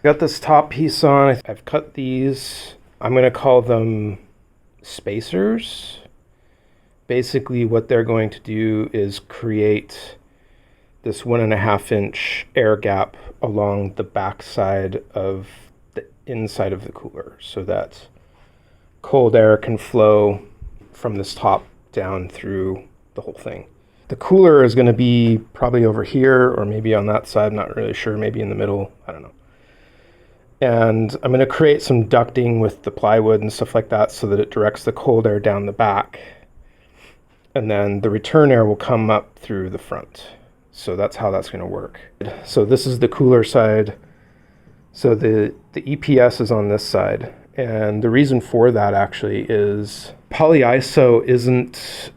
Got this top piece on. I've cut these. I'm going to call them spacers. Basically what they're going to do is create this 1.5-inch air gap along the back side of the inside of the cooler so that cold air can flow from this top down through the whole thing. The cooler is going to be probably over here or maybe on that side, not really sure, maybe in the middle, I don't know. And I'm going to create some ducting with the plywood and stuff like that so that it directs the cold air down the back. And then the return air will come up through the front. So that's how that's going to work. So this is the cooler side. So the EPS is on this side. And the reason for that actually is polyiso isn't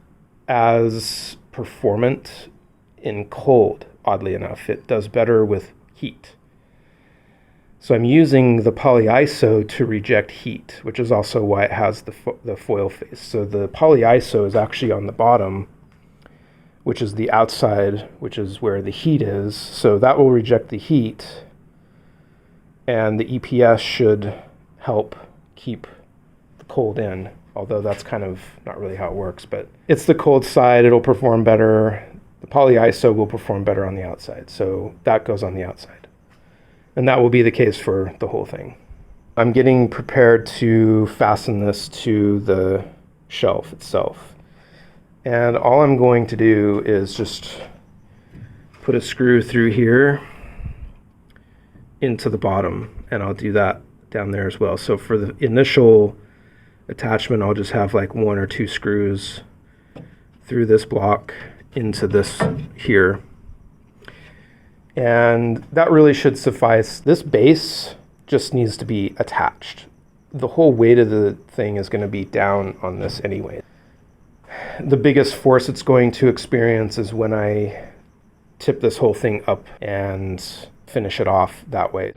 as performant in cold, oddly enough. It does better with heat. So I'm using the polyiso to reject heat, which is also why it has the foil face. So the polyiso is actually on the bottom, which is the outside, which is where the heat is. So that will reject the heat, and the EPS should help keep the cold in, although that's kind of not really how it works, but it's the cold side, it'll perform better. The polyiso will perform better on the outside, so that goes on the outside. And that will be the case for the whole thing. I'm getting prepared to fasten this to the shelf itself. And all I'm going to do is just put a screw through here into the bottom, and I'll do that down there as well. So for the initial attachment, I'll just have like 1 or 2 screws through this block into this here. And that really should suffice. This base just needs to be attached. The whole weight of the thing is going to be down on this anyway. The biggest force it's going to experience is when I tip this whole thing up and finish it off that way.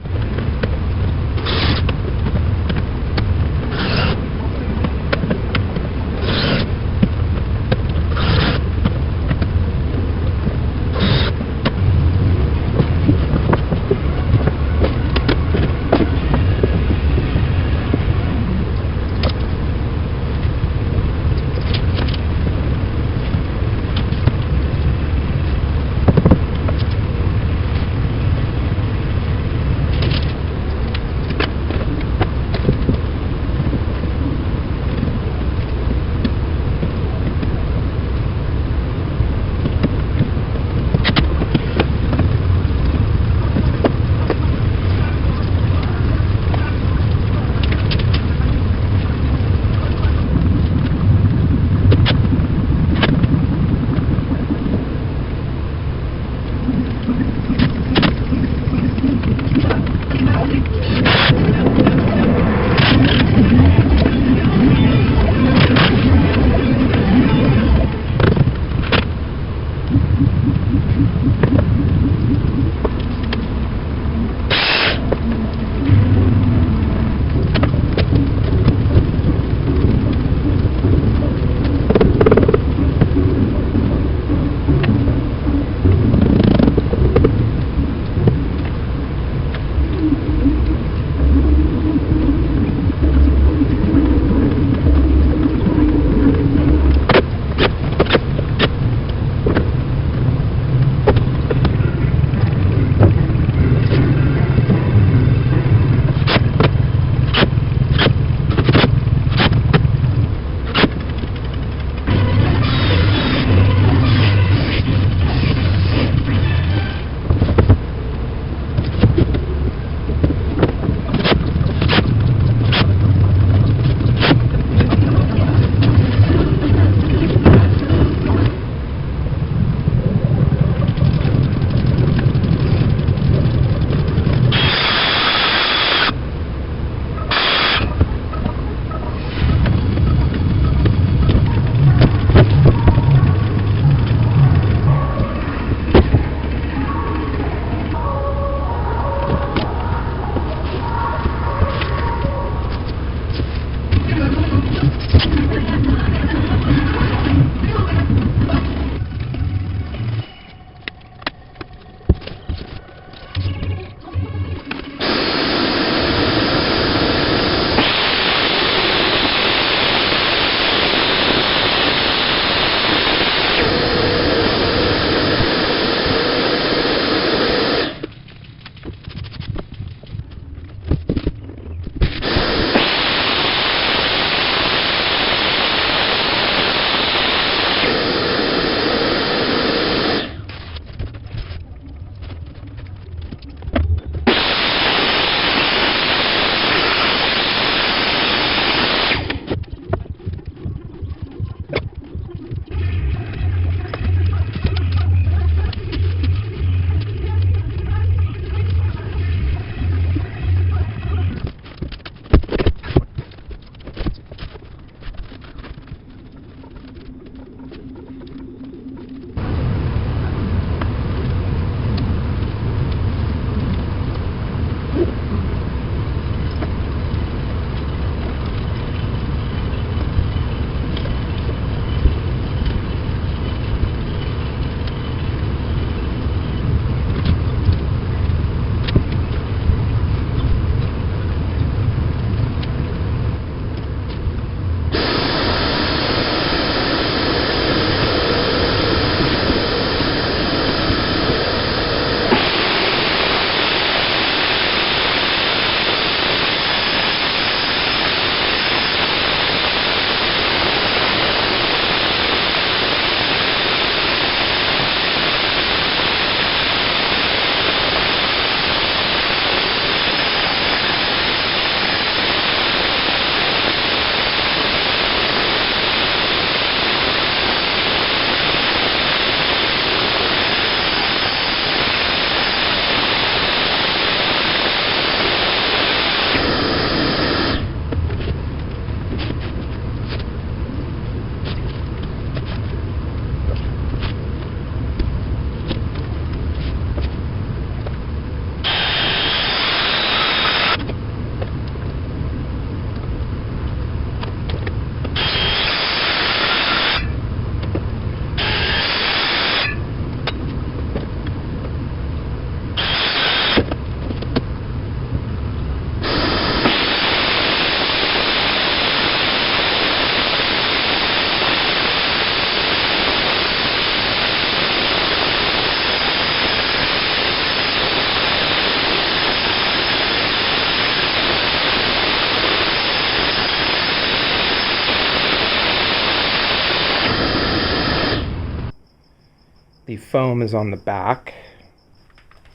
foam is on the back.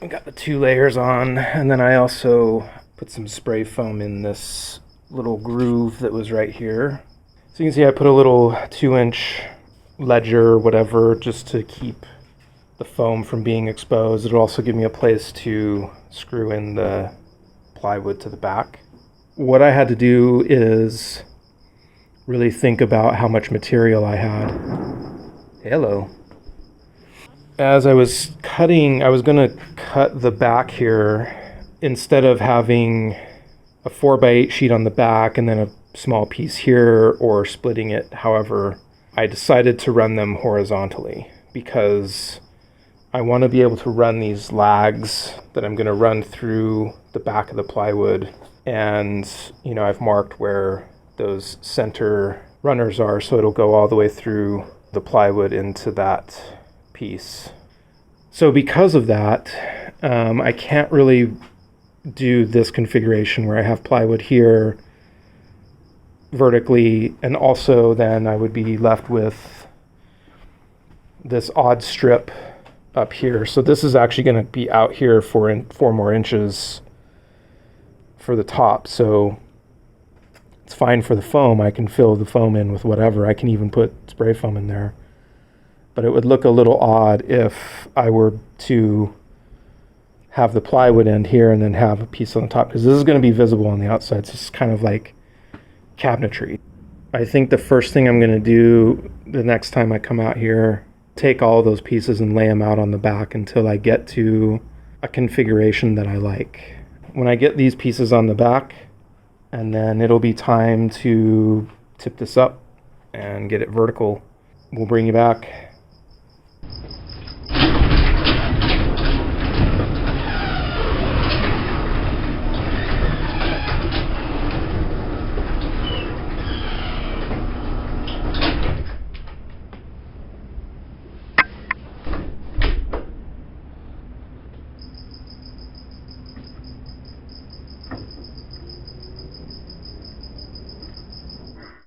I got the 2 layers on, and then I also put some spray foam in this little groove that was right here. So you can see I put a little 2-inch ledger, whatever, just to keep the foam from being exposed. It'll also give me a place to screw in the plywood to the back. What I had to do is really think about how much material I had. Hello. As I was cutting, I was going to cut the back here. Instead of having a 4x8 sheet on the back and then a small piece here, or splitting it, however, I decided to run them horizontally because I want to be able to run these lags that I'm going to run through the back of the plywood. And, you know, I've marked where those center runners are, so it'll go all the way through the plywood into that piece. So because of that, I can't really do this configuration where I have plywood here vertically, and also then I would be left with this odd strip up here. So this is actually going to be out here for 4 more inches for the top. So it's fine for the foam. I can fill the foam in with whatever. I can even put spray foam in there. But it would look a little odd if I were to have the plywood end here and then have a piece on the top, because this is going to be visible on the outside. So it's kind of like cabinetry. I think the first thing I'm going to do the next time I come out here, take all those pieces and lay them out on the back until I get to a configuration that I like. When I get these pieces on the back, and then it'll be time to tip this up and get it vertical. We'll bring you back.